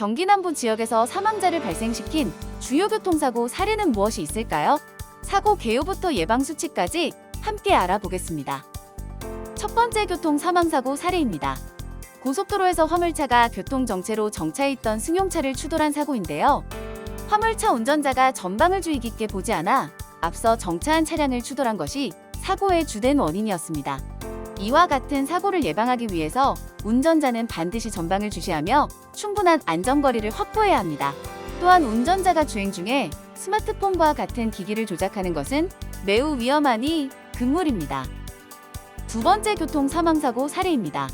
경기 남부 지역에서 사망자를 발생시킨 주요 교통사고 사례는 무엇이 있을까요? 사고 개요부터 예방 수칙까지 함께 알아보겠습니다. 첫 번째 교통 사망사고 사례입니다. 고속도로에서 화물차가 교통정체로 정차해 있던 승용차를 추돌한 사고인데요. 화물차 운전자가 전방을 주의 깊게 보지 않아 앞서 정차한 차량을 추돌한 것이 사고의 주된 원인이었습니다. 이와 같은 사고를 예방하기 위해서 운전자는 반드시 전방을 주시하며 충분한 안전거리를 확보해야 합니다. 또한 운전자가 주행 중에 스마트폰과 같은 기기를 조작하는 것은 매우 위험하니 금물입니다. 두 번째 교통 사망사고 사례입니다.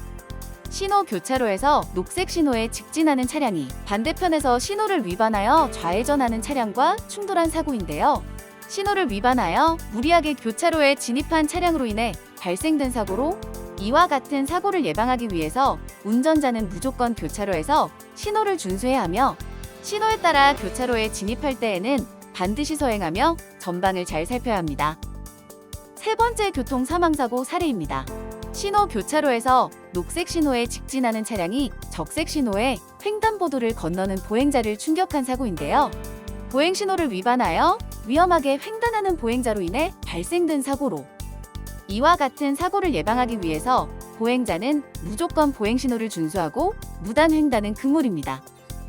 신호 교차로에서 녹색 신호에 직진하는 차량이 반대편에서 신호를 위반하여 좌회전하는 차량과 충돌한 사고인데요. 신호를 위반하여 무리하게 교차로에 진입한 차량으로 인해 발생된 사고로 이와 같은 사고를 예방하기 위해서 운전자는 무조건 교차로에서 신호를 준수해야 하며 신호에 따라 교차로에 진입할 때에는 반드시 서행하며 전방을 잘 살펴야 합니다. 세 번째 교통 사망사고 사례입니다. 신호 교차로에서 녹색 신호에 직진하는 차량이 적색 신호에 횡단보도를 건너는 보행자를 충격한 사고인데요. 보행 신호를 위반하여 위험하게 횡단하는 보행자로 인해 발생된 사고로 이와 같은 사고를 예방하기 위해서 보행자는 무조건 보행 신호를 준수하고 무단 횡단은 금물입니다.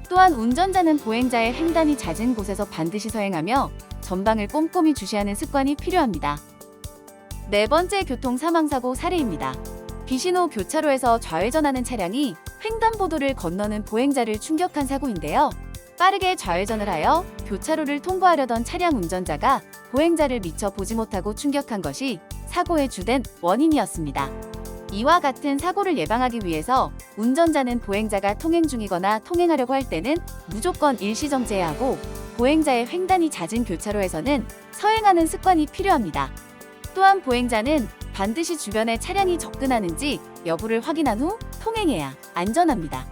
또한 운전자는 보행자의 횡단이 잦은 곳에서 반드시 서행하며 전방을 꼼꼼히 주시하는 습관이 필요합니다. 네 번째 교통 사망사고 사례입니다. 비신호 교차로에서 좌회전하는 차량이 횡단보도를 건너는 보행자를 충격한 사고인데요. 빠르게 좌회전을 하여 교차로를 통과하려던 차량 운전자가 보행자를 미처 보지 못하고 충격한 것이 사고의 주된 원인이었습니다. 이와 같은 사고를 예방하기 위해서 운전자는 보행자가 통행 중이거나 통행하려고 할 때는 무조건 일시정지해야 하고 보행자의 횡단이 잦은 교차로에서는 서행하는 습관이 필요합니다. 또한 보행자는 반드시 주변에 차량이 접근하는지 여부를 확인한 후 통행해야 안전합니다.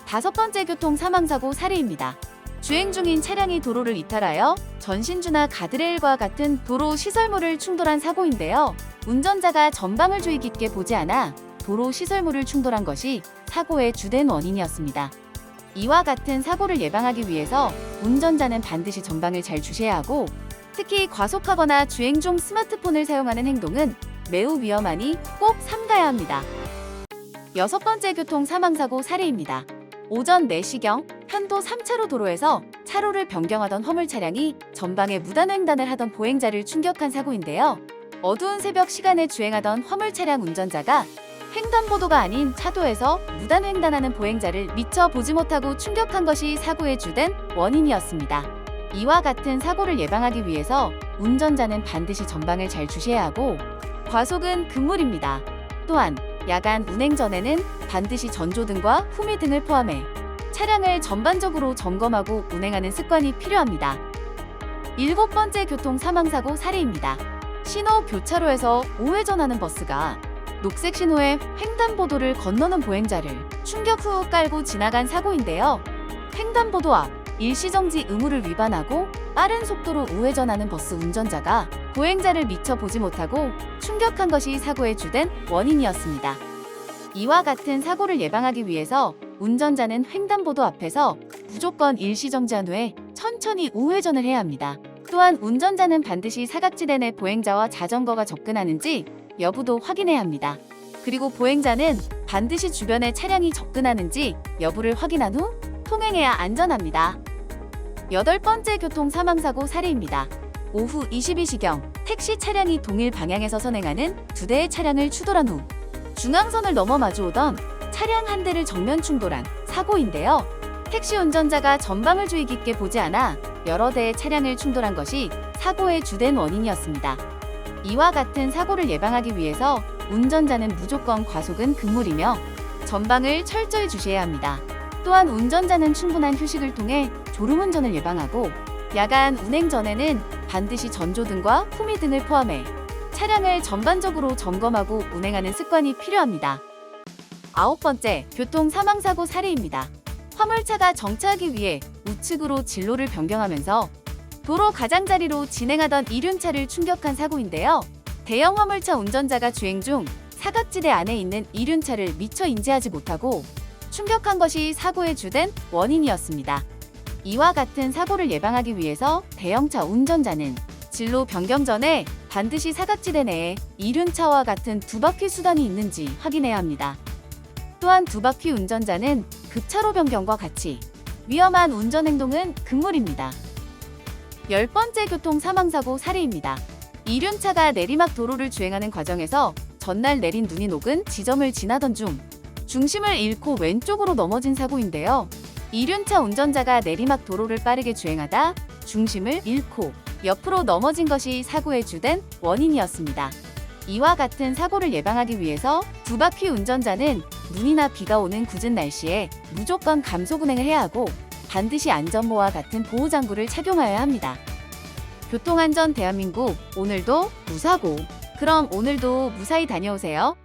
다섯 번째 교통 사망사고 사례입니다. 주행 중인 차량이 도로를 이탈하여 전신주나 가드레일과 같은 도로 시설물을 충돌한 사고인데요. 운전자가 전방을 주의 깊게 보지 않아 도로 시설물을 충돌한 것이 사고의 주된 원인이었습니다. 이와 같은 사고를 예방하기 위해서 운전자는 반드시 전방을 잘 주시해야 하고 특히 과속하거나 주행 중 스마트폰을 사용하는 행동은 매우 위험하니 꼭 삼가야 합니다. 여섯 번째 교통 사망사고 사례입니다. 오전 4시경 편도 3차로 도로에서 차로를 변경하던 화물 차량이 전방에 무단 횡단을 하던 보행자를 충격한 사고인데요. 어두운 새벽 시간에 주행하던 화물 차량 운전자가 횡단보도가 아닌 차도에서 무단 횡단하는 보행자를 미처 보지 못하고 충격한 것이 사고의 주된 원인이었습니다. 이와 같은 사고를 예방하기 위해서 운전자는 반드시 전방을 잘 주시해야 하고 과속은 금물입니다. 또한 야간 운행 전에는 반드시 전조등과 후미등을 포함해 차량을 전반적으로 점검하고 운행하는 습관이 필요합니다. 일곱 번째 교통 사망사고 사례입니다. 신호 교차로에서 우회전하는 버스가 녹색 신호에 횡단보도를 건너는 보행자를 충격 후 깔고 지나간 사고인데요. 횡단보도 앞 일시정지 의무를 위반하고 빠른 속도로 우회전하는 버스 운전자가 보행자를 미처 보지 못하고 충격한 것이 사고의 주된 원인이었습니다. 이와 같은 사고를 예방하기 위해서 운전자는 횡단보도 앞에서 무조건 일시정지한 후에 천천히 우회전을 해야 합니다. 또한 운전자는 반드시 사각지대 내 보행자와 자전거가 접근하는지 여부도 확인해야 합니다. 그리고 보행자는 반드시 주변에 차량이 접근하는지 여부를 확인한 후 통행해야 안전합니다. 여덟 번째 교통 사망사고 사례입니다. 오후 22시경 택시 차량이 동일 방향에서 선행하는 두 대의 차량을 추돌한 후 중앙선을 넘어 마주오던 차량 한 대를 정면 충돌한 사고인데요. 택시 운전자가 전방을 주의 깊게 보지 않아 여러 대의 차량을 충돌한 것이 사고의 주된 원인이었습니다. 이와 같은 사고를 예방하기 위해서 운전자는 무조건 과속은 금물이며 전방을 철저히 주시해야 합니다. 또한 운전자는 충분한 휴식을 통해 졸음운전을 예방하고 야간 운행 전에는 반드시 전조등과 후미등을 포함해 차량을 전반적으로 점검하고 운행하는 습관이 필요합니다. 아홉 번째, 교통 사망사고 사례입니다. 화물차가 정차하기 위해 우측으로 진로를 변경하면서 도로 가장자리로 진행하던 이륜차를 충격한 사고인데요. 대형 화물차 운전자가 주행 중 사각지대 안에 있는 이륜차를 미처 인지하지 못하고 충격한 것이 사고의 주된 원인이었습니다. 이와 같은 사고를 예방하기 위해서 대형차 운전자는 진로 변경 전에 반드시 사각지대 내에 이륜차와 같은 두 바퀴 수단이 있는지 확인해야 합니다. 또한 두 바퀴 운전자는 급차로 변경과 같이 위험한 운전 행동은 금물입니다. 10번째 교통 사망사고 사례입니다. 이륜차가 내리막 도로를 주행하는 과정에서 전날 내린 눈이 녹은 지점을 지나던 중 중심을 잃고 왼쪽으로 넘어진 사고인데요. 이륜차 운전자가 내리막 도로를 빠르게 주행하다 중심을 잃고 옆으로 넘어진 것이 사고의 주된 원인이었습니다. 이와 같은 사고를 예방하기 위해서 두 바퀴 운전자는 눈이나 비가 오는 굳은 날씨에 무조건 감속 운행을 해야 하고 반드시 안전모와 같은 보호장구를 착용하여야 합니다. 교통안전 대한민국, 오늘도 무사고. 그럼 오늘도 무사히 다녀오세요.